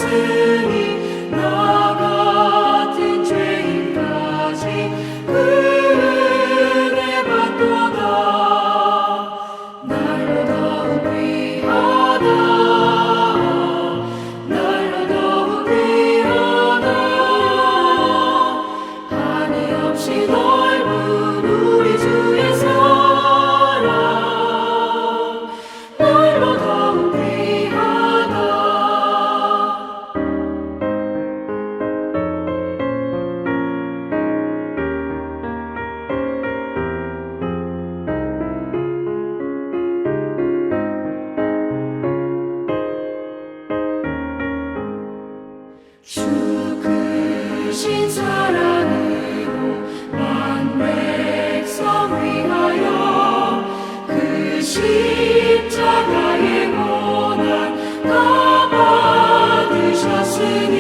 주셨으니 나 같은 죄인까지 그 은혜 받도다. 날로 더욱 귀하다. 날로 더욱 귀하다. 한이 없이 넓은 우리 주의 사랑 날로 더욱 귀하다. 주 크신 사랑으로 만 백성 위하여 그 십자가의 고난 다 받으셨으니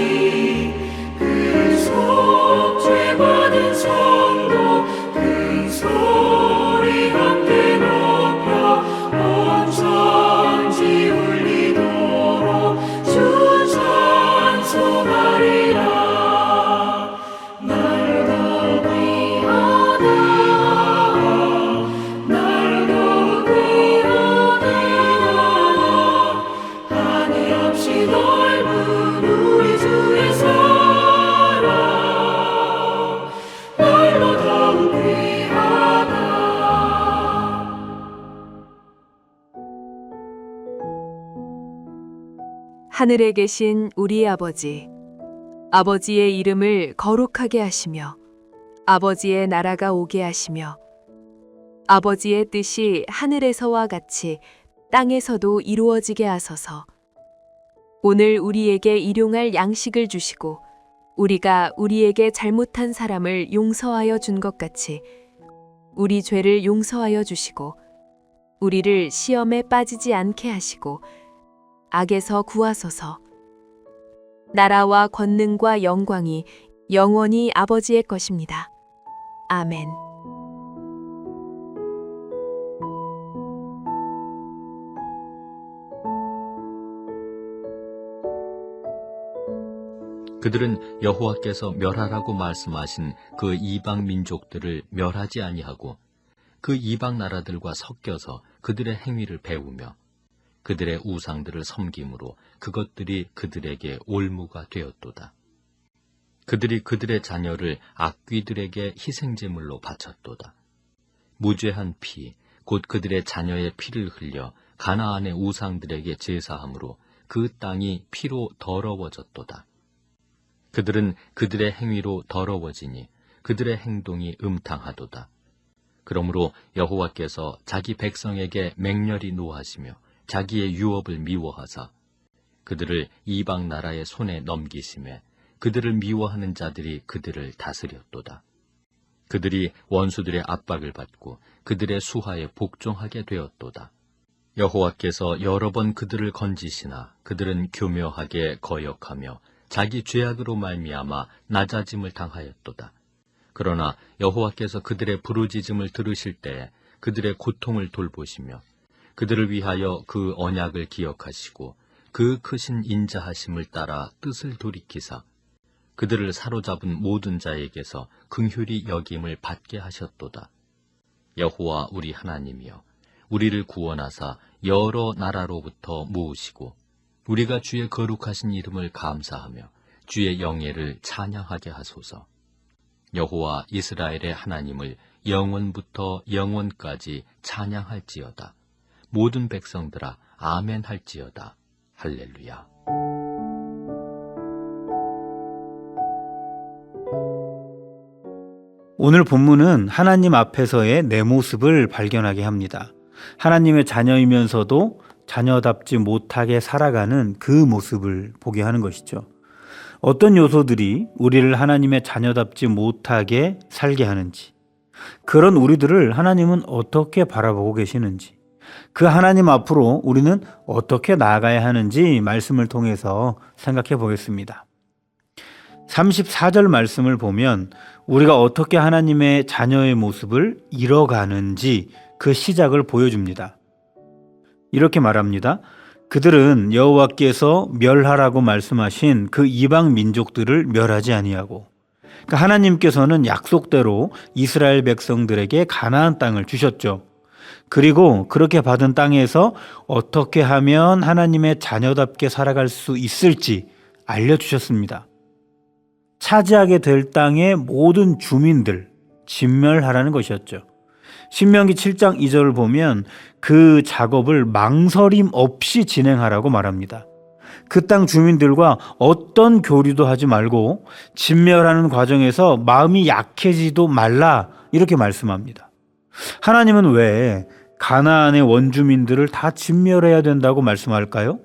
그 속죄 받은 성도 큰 소리 함께 높여 온 천지 울리도록 주 찬송하리라. 날로 더욱 귀하다. 날로 더욱 귀하다. 한이 없이 넓은 우리 주의 사랑 날로 더욱 귀하다. 하늘에 계신 우리 아버지, 아버지의 이름을 거룩하게 하시며 아버지의 나라가 오게 하시며 아버지의 뜻이 하늘에서와 같이 땅에서도 이루어지게 하소서. 오늘 우리에게 일용할 양식을 주시고 우리가 우리에게 잘못한 사람을 용서하여 준 것 같이 우리 죄를 용서하여 주시고 우리를 시험에 빠지지 않게 하시고 악에서 구하소서. 나라와 권능과 영광이 영원히 아버지의 것입니다. 아멘. 그들은 여호와께서 멸하라고 말씀하신 그 이방 민족들을 멸하지 아니하고 그 이방 나라들과 섞여서 그들의 행위를 배우며 그들의 우상들을 섬김으로 그것들이 그들에게 올무가 되었도다. 그들이 그들의 자녀를 악귀들에게 희생제물로 바쳤도다. 무죄한 피, 곧 그들의 자녀의 피를 흘려 가나안의 우상들에게 제사함으로 그 땅이 피로 더러워졌도다. 그들은 그들의 행위로 더러워지니 그들의 행동이 음탕하도다. 그러므로 여호와께서 자기 백성에게 맹렬히 노하시며 자기의 유업을 미워하사 그들을 이방 나라의 손에 넘기심에 그들을 미워하는 자들이 그들을 다스렸도다. 그들이 원수들의 압박을 받고 그들의 수하에 복종하게 되었도다. 여호와께서 여러 번 그들을 건지시나 그들은 교묘하게 거역하며 자기 죄악으로 말미암아 낮아짐을 당하였도다. 그러나 여호와께서 그들의 부르짖음을 들으실 때에 그들의 고통을 돌보시며 그들을 위하여 그 언약을 기억하시고 그 크신 인자하심을 따라 뜻을 돌이키사 그들을 사로잡은 모든 자에게서 긍휼히 여김을 받게 하셨도다. 여호와 우리 하나님이여, 우리를 구원하사 여러 나라로부터 모으시고 우리가 주의 거룩하신 이름을 감사하며 주의 영예를 찬양하게 하소서. 여호와 이스라엘의 하나님을 영원부터 영원까지 찬양할지어다. 모든 백성들아 아멘 할지어다. 할렐루야. 오늘 본문은 하나님 앞에서의 내 모습을 발견하게 합니다. 하나님의 자녀이면서도 자녀답지 못하게 살아가는 그 모습을 보게 하는 것이죠. 어떤 요소들이 우리를 하나님의 자녀답지 못하게 살게 하는지, 그런 우리들을 하나님은 어떻게 바라보고 계시는지, 그 하나님 앞으로 우리는 어떻게 나아가야 하는지 말씀을 통해서 생각해 보겠습니다. 34절 말씀을 보면 우리가 어떻게 하나님의 자녀의 모습을 잃어가는지 그 시작을 보여줍니다. 이렇게 말합니다. 그들은 여호와께서 멸하라고 말씀하신 그 이방 민족들을 멸하지 아니하고, 그러니까 하나님께서는 약속대로 이스라엘 백성들에게 가나안 땅을 주셨죠. 그리고 그렇게 받은 땅에서 어떻게 하면 하나님의 자녀답게 살아갈 수 있을지 알려주셨습니다. 차지하게 될 땅의 모든 주민들 진멸하라는 것이었죠. 신명기 7장 2절을 보면 그 작업을 망설임 없이 진행하라고 말합니다. 그 땅 주민들과 어떤 교류도 하지 말고 진멸하는 과정에서 마음이 약해지도 말라, 이렇게 말씀합니다. 하나님은 왜 가나안의 원주민들을 다 진멸해야 된다고 말씀할까요?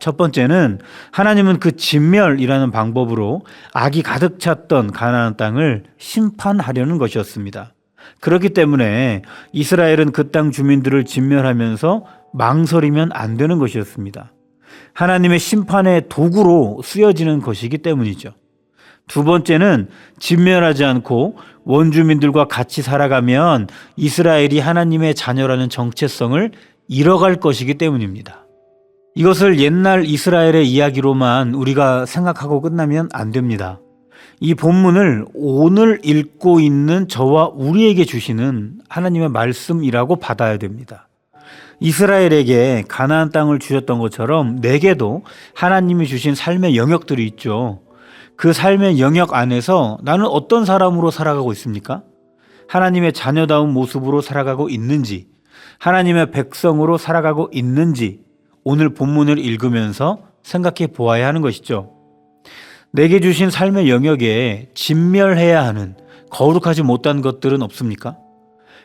첫 번째는 하나님은 그 진멸이라는 방법으로 악이 가득 찼던 가나안 땅을 심판하려는 것이었습니다. 그렇기 때문에 이스라엘은 그 땅 주민들을 진멸하면서 망설이면 안 되는 것이었습니다. 하나님의 심판의 도구로 쓰여지는 것이기 때문이죠. 두 번째는 진멸하지 않고 원주민들과 같이 살아가면 이스라엘이 하나님의 자녀라는 정체성을 잃어갈 것이기 때문입니다. 이것을 옛날 이스라엘의 이야기로만 우리가 생각하고 끝나면 안 됩니다. 이 본문을 오늘 읽고 있는 저와 우리에게 주시는 하나님의 말씀이라고 받아야 됩니다. 이스라엘에게 가나안 땅을 주셨던 것처럼 내게도 하나님이 주신 삶의 영역들이 있죠. 그 삶의 영역 안에서 나는 어떤 사람으로 살아가고 있습니까? 하나님의 자녀다운 모습으로 살아가고 있는지, 하나님의 백성으로 살아가고 있는지 오늘 본문을 읽으면서 생각해 보아야 하는 것이죠. 내게 주신 삶의 영역에 진멸해야 하는 거룩하지 못한 것들은 없습니까?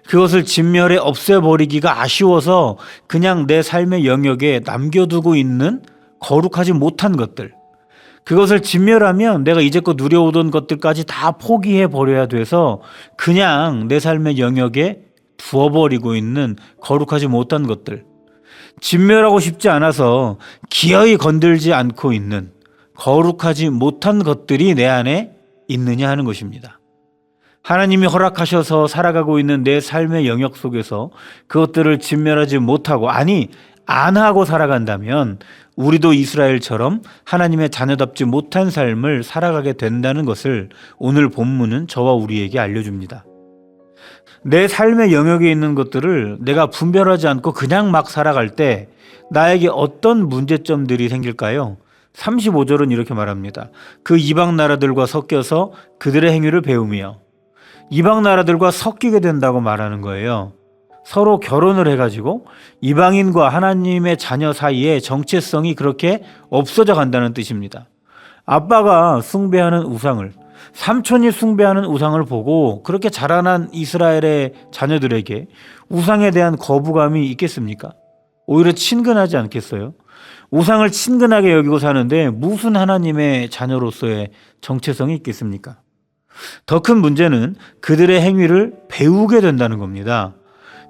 그것을 진멸해 없애버리기가 아쉬워서 그냥 내 삶의 영역에 남겨두고 있는 거룩하지 못한 것들, 그것을 진멸하면 내가 이제껏 누려오던 것들까지 다 포기해 버려야 돼서 그냥 내 삶의 영역에 두어버리고 있는 거룩하지 못한 것들, 진멸하고 싶지 않아서 기어이 건들지 않고 있는 거룩하지 못한 것들이 내 안에 있느냐 하는 것입니다. 하나님이 허락하셔서 살아가고 있는 내 삶의 영역 속에서 그것들을 진멸하지 못하고, 아니 안 하고 살아간다면 우리도 이스라엘처럼 하나님의 자녀답지 못한 삶을 살아가게 된다는 것을 오늘 본문은 저와 우리에게 알려줍니다. 내 삶의 영역에 있는 것들을 내가 분별하지 않고 그냥 막 살아갈 때 나에게 어떤 문제점들이 생길까요? 35절은 이렇게 말합니다. 그 이방 나라들과 섞여서 그들의 행위를 배우며, 이방 나라들과 섞이게 된다고 말하는 거예요. 서로 결혼을 해가지고 이방인과 하나님의 자녀 사이에 정체성이 그렇게 없어져 간다는 뜻입니다. 아빠가 숭배하는 우상을, 삼촌이 숭배하는 우상을 보고 그렇게 자라난 이스라엘의 자녀들에게 우상에 대한 거부감이 있겠습니까? 오히려 친근하지 않겠어요? 우상을 친근하게 여기고 사는데 무슨 하나님의 자녀로서의 정체성이 있겠습니까? 더 큰 문제는 그들의 행위를 배우게 된다는 겁니다.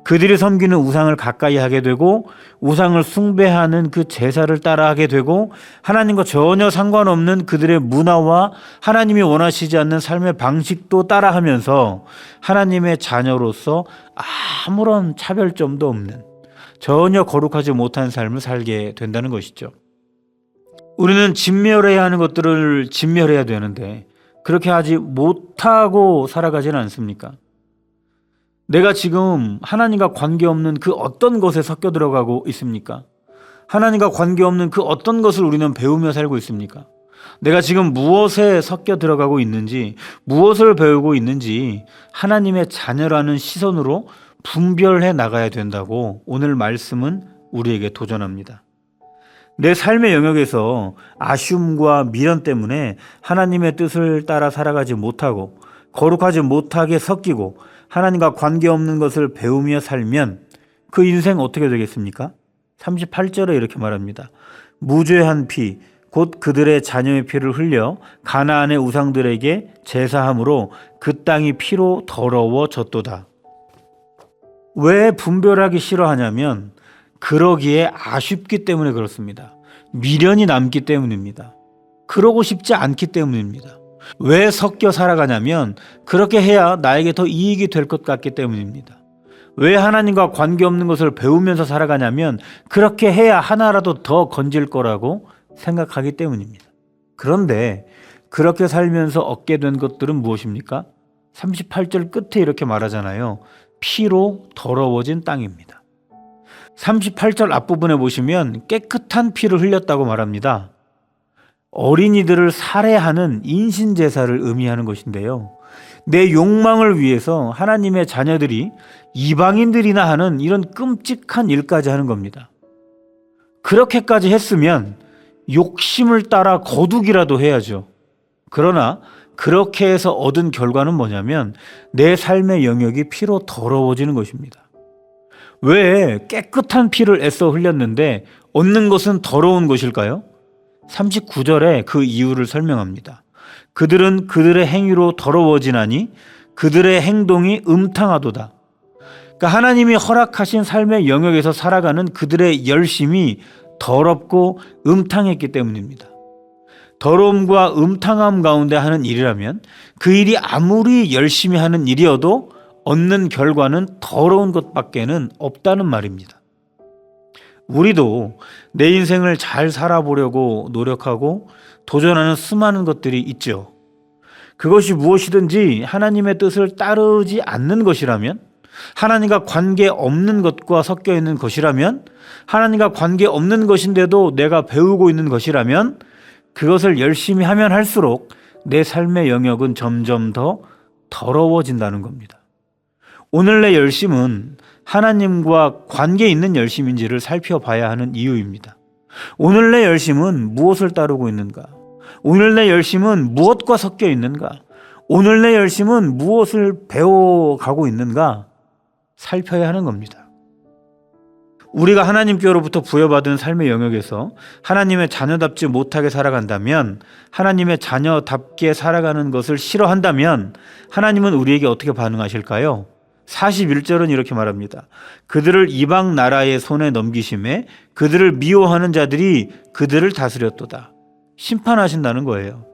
그들이 섬기는 우상을 가까이 하게 되고 우상을 숭배하는 그 제사를 따라하게 되고 하나님과 전혀 상관없는 그들의 문화와 하나님이 원하시지 않는 삶의 방식도 따라하면서 하나님의 자녀로서 아무런 차별점도 없는 전혀 거룩하지 못한 삶을 살게 된다는 것이죠. 우리는 진멸해야 하는 것들을 진멸해야 되는데 그렇게 하지 못하고 살아가지는 않습니까? 내가 지금 하나님과 관계없는 그 어떤 것에 섞여 들어가고 있습니까? 하나님과 관계없는 그 어떤 것을 우리는 배우며 살고 있습니까? 내가 지금 무엇에 섞여 들어가고 있는지, 무엇을 배우고 있는지 하나님의 자녀라는 시선으로 분별해 나가야 된다고 오늘 말씀은 우리에게 도전합니다. 내 삶의 영역에서 아쉬움과 미련 때문에 하나님의 뜻을 따라 살아가지 못하고 거룩하지 못하게 섞이고 하나님과 관계없는 것을 배우며 살면 그 인생 어떻게 되겠습니까? 38절에 이렇게 말합니다. 무죄한 피, 곧 그들의 자녀의 피를 흘려 가나안의 우상들에게 제사함으로 그 땅이 피로 더러워졌도다. 왜 분별하기 싫어하냐면 그러기에 아쉽기 때문에 그렇습니다. 미련이 남기 때문입니다. 그러고 싶지 않기 때문입니다. 왜 섞여 살아가냐면 그렇게 해야 나에게 더 이익이 될 것 같기 때문입니다. 왜 하나님과 관계없는 것을 배우면서 살아가냐면 그렇게 해야 하나라도 더 건질 거라고 생각하기 때문입니다. 그런데 그렇게 살면서 얻게 된 것들은 무엇입니까? 38절 끝에 이렇게 말하잖아요. 피로 더러워진 땅입니다. 38절 앞부분에 보시면 깨끗한 피를 흘렸다고 말합니다. 어린이들을 살해하는 인신제사를 의미하는 것인데요. 내 욕망을 위해서 하나님의 자녀들이 이방인들이나 하는 이런 끔찍한 일까지 하는 겁니다. 그렇게까지 했으면 욕심을 따라 거두기라도 해야죠. 그러나 그렇게 해서 얻은 결과는 뭐냐면 내 삶의 영역이 피로 더러워지는 것입니다. 왜 깨끗한 피를 애써 흘렸는데 얻는 것은 더러운 것일까요? 39절에 그 이유를 설명합니다. 그들은 그들의 행위로 더러워지나니 그들의 행동이 음탕하도다. 그러니까 하나님이 허락하신 삶의 영역에서 살아가는 그들의 열심이 더럽고 음탕했기 때문입니다. 더러움과 음탕함 가운데 하는 일이라면 그 일이 아무리 열심히 하는 일이어도 얻는 결과는 더러운 것밖에는 없다는 말입니다. 우리도 내 인생을 잘 살아보려고 노력하고 도전하는 수많은 것들이 있죠. 그것이 무엇이든지 하나님의 뜻을 따르지 않는 것이라면, 하나님과 관계 없는 것과 섞여 있는 것이라면, 하나님과 관계 없는 것인데도 내가 배우고 있는 것이라면 그것을 열심히 하면 할수록 내 삶의 영역은 점점 더 더러워진다는 겁니다. 오늘 내 열심은 하나님과 관계 있는 열심인지를 살펴봐야 하는 이유입니다. 오늘 내 열심은 무엇을 따르고 있는가? 오늘 내 열심은 무엇과 섞여 있는가? 오늘 내 열심은 무엇을 배워가고 있는가? 살펴야 하는 겁니다. 우리가 하나님께로부터 부여받은 삶의 영역에서 하나님의 자녀답지 못하게 살아간다면, 하나님의 자녀답게 살아가는 것을 싫어한다면 하나님은 우리에게 어떻게 반응하실까요? 41절은 이렇게 말합니다. 그들을 이방 나라의 손에 넘기심에 그들을 미워하는 자들이 그들을 다스렸도다. 심판하신다는 거예요.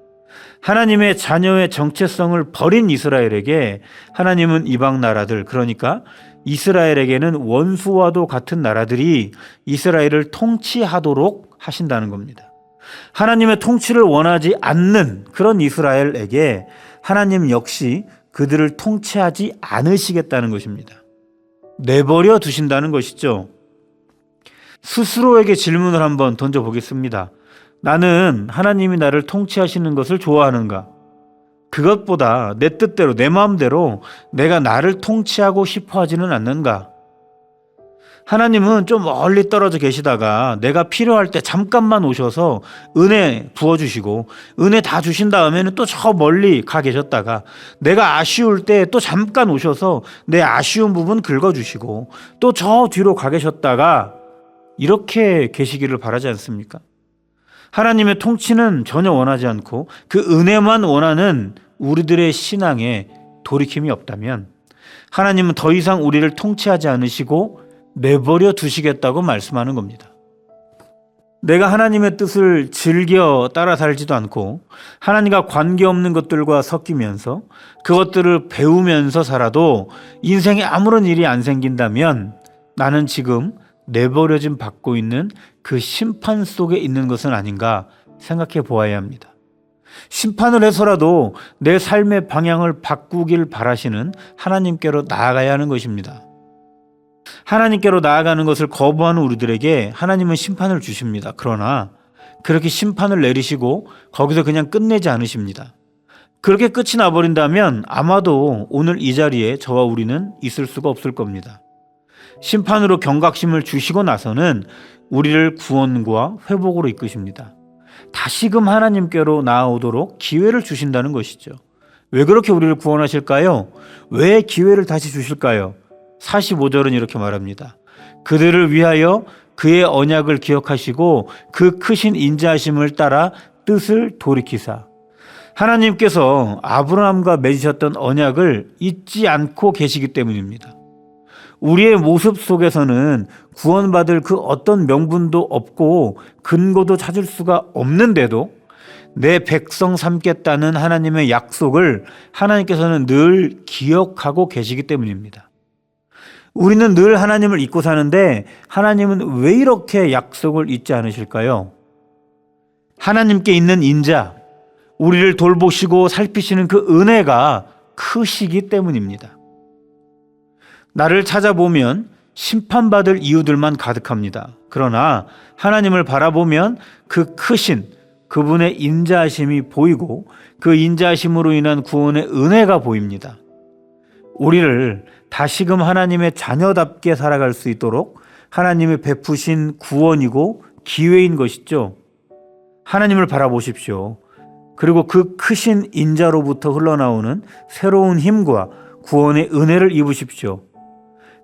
하나님의 자녀의 정체성을 버린 이스라엘에게 하나님은 이방 나라들, 그러니까 이스라엘에게는 원수와도 같은 나라들이 이스라엘을 통치하도록 하신다는 겁니다. 하나님의 통치를 원하지 않는 그런 이스라엘에게 하나님 역시 그들을 통치하지 않으시겠다는 것입니다. 내버려 두신다는 것이죠. 스스로에게 질문을 한번 던져보겠습니다. 나는 하나님이 나를 통치하시는 것을 좋아하는가? 그것보다 내 뜻대로, 내 마음대로 내가 나를 통치하고 싶어 하지는 않는가? 하나님은 좀 멀리 떨어져 계시다가 내가 필요할 때 잠깐만 오셔서 은혜 부어주시고, 은혜 다 주신 다음에는 또 저 멀리 가 계셨다가 내가 아쉬울 때 또 잠깐 오셔서 내 아쉬운 부분 긁어주시고 또 저 뒤로 가 계셨다가 이렇게 계시기를 바라지 않습니까? 하나님의 통치는 전혀 원하지 않고 그 은혜만 원하는 우리들의 신앙에 돌이킴이 없다면 하나님은 더 이상 우리를 통치하지 않으시고 내버려 두시겠다고 말씀하는 겁니다. 내가 하나님의 뜻을 즐겨 따라 살지도 않고 하나님과 관계없는 것들과 섞이면서 그것들을 배우면서 살아도 인생에 아무런 일이 안 생긴다면 나는 지금 내버려짐 받고 있는 그 심판 속에 있는 것은 아닌가 생각해 보아야 합니다. 심판을 해서라도 내 삶의 방향을 바꾸길 바라시는 하나님께로 나아가야 하는 것입니다. 하나님께로 나아가는 것을 거부하는 우리들에게 하나님은 심판을 주십니다. 그러나 그렇게 심판을 내리시고 거기서 그냥 끝내지 않으십니다. 그렇게 끝이 나버린다면 아마도 오늘 이 자리에 저와 우리는 있을 수가 없을 겁니다. 심판으로 경각심을 주시고 나서는 우리를 구원과 회복으로 이끄십니다. 다시금 하나님께로 나아오도록 기회를 주신다는 것이죠. 왜 그렇게 우리를 구원하실까요? 왜 기회를 다시 주실까요? 45절은 이렇게 말합니다. 그들을 위하여 그의 언약을 기억하시고 그 크신 인자하심을 따라 뜻을 돌이키사. 하나님께서 아브라함과 맺으셨던 언약을 잊지 않고 계시기 때문입니다. 우리의 모습 속에서는 구원받을 그 어떤 명분도 없고 근거도 찾을 수가 없는데도 내 백성 삼겠다는 하나님의 약속을 하나님께서는 늘 기억하고 계시기 때문입니다. 우리는 늘 하나님을 잊고 사는데 하나님은 왜 이렇게 약속을 잊지 않으실까요? 하나님께 있는 인자, 우리를 돌보시고 살피시는 그 은혜가 크시기 때문입니다. 나를 찾아보면 심판받을 이유들만 가득합니다. 그러나 하나님을 바라보면 그 크신 그분의 인자하심이 보이고 그 인자하심으로 인한 구원의 은혜가 보입니다. 우리를 다시금 하나님의 자녀답게 살아갈 수 있도록 하나님의 베푸신 구원이고 기회인 것이죠. 하나님을 바라보십시오. 그리고 그 크신 인자로부터 흘러나오는 새로운 힘과 구원의 은혜를 입으십시오.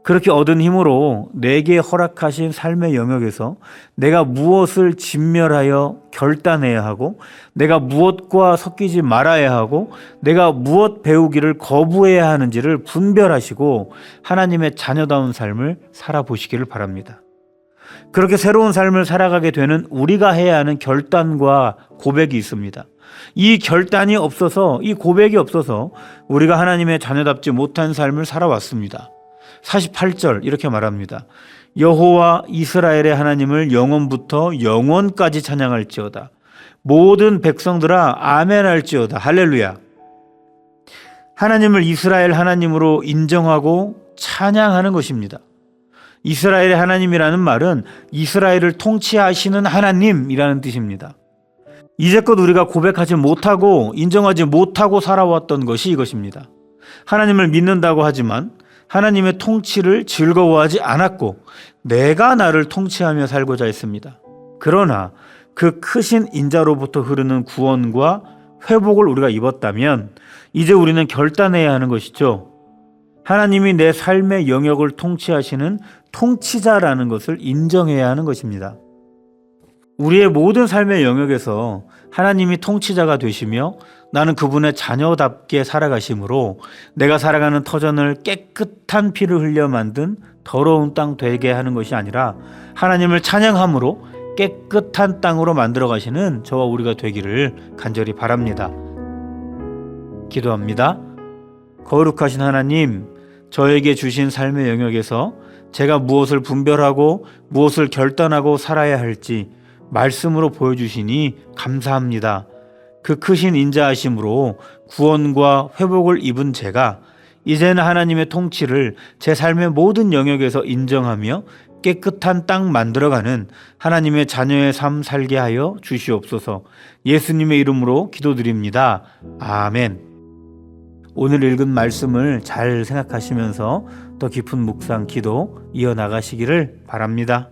그렇게 얻은 힘으로 내게 허락하신 삶의 영역에서 내가 무엇을 진멸하여 결단해야 하고, 내가 무엇과 섞이지 말아야 하고, 내가 무엇 배우기를 거부해야 하는지를 분별하시고 하나님의 자녀다운 삶을 살아보시기를 바랍니다. 그렇게 새로운 삶을 살아가게 되는 우리가 해야 하는 결단과 고백이 있습니다. 이 결단이 없어서, 이 고백이 없어서 우리가 하나님의 자녀답지 못한 삶을 살아왔습니다. 48절 이렇게 말합니다. 여호와 이스라엘의 하나님을 영원부터 영원까지 찬양할지어다. 모든 백성들아 아멘할지어다. 할렐루야. 하나님을 이스라엘 하나님으로 인정하고 찬양하는 것입니다. 이스라엘의 하나님이라는 말은 이스라엘을 통치하시는 하나님이라는 뜻입니다. 이제껏 우리가 고백하지 못하고 인정하지 못하고 살아왔던 것이 이것입니다. 하나님을 믿는다고 하지만 하나님의 통치를 즐거워하지 않았고 내가 나를 통치하며 살고자 했습니다. 그러나 그 크신 인자로부터 흐르는 구원과 회복을 우리가 입었다면 이제 우리는 결단해야 하는 것이죠. 하나님이 내 삶의 영역을 통치하시는 통치자라는 것을 인정해야 하는 것입니다. 우리의 모든 삶의 영역에서 하나님이 통치자가 되시며 나는 그분의 자녀답게 살아가심으로 내가 살아가는 터전을 깨끗한 피를 흘려 만든 더러운 땅 되게 하는 것이 아니라 하나님을 찬양함으로 깨끗한 땅으로 만들어 가시는 저와 우리가 되기를 간절히 바랍니다. 기도합니다. 거룩하신 하나님, 저에게 주신 삶의 영역에서 제가 무엇을 분별하고 무엇을 결단하고 살아야 할지 말씀으로 보여주시니 감사합니다. 그 크신 인자하심으로 구원과 회복을 입은 제가 이제는 하나님의 통치를 제 삶의 모든 영역에서 인정하며 깨끗한 땅 만들어가는 하나님의 자녀의 삶 살게 하여 주시옵소서. 예수님의 이름으로 기도드립니다. 아멘. 오늘 읽은 말씀을 잘 생각하시면서 더 깊은 묵상, 기도 이어나가시기를 바랍니다.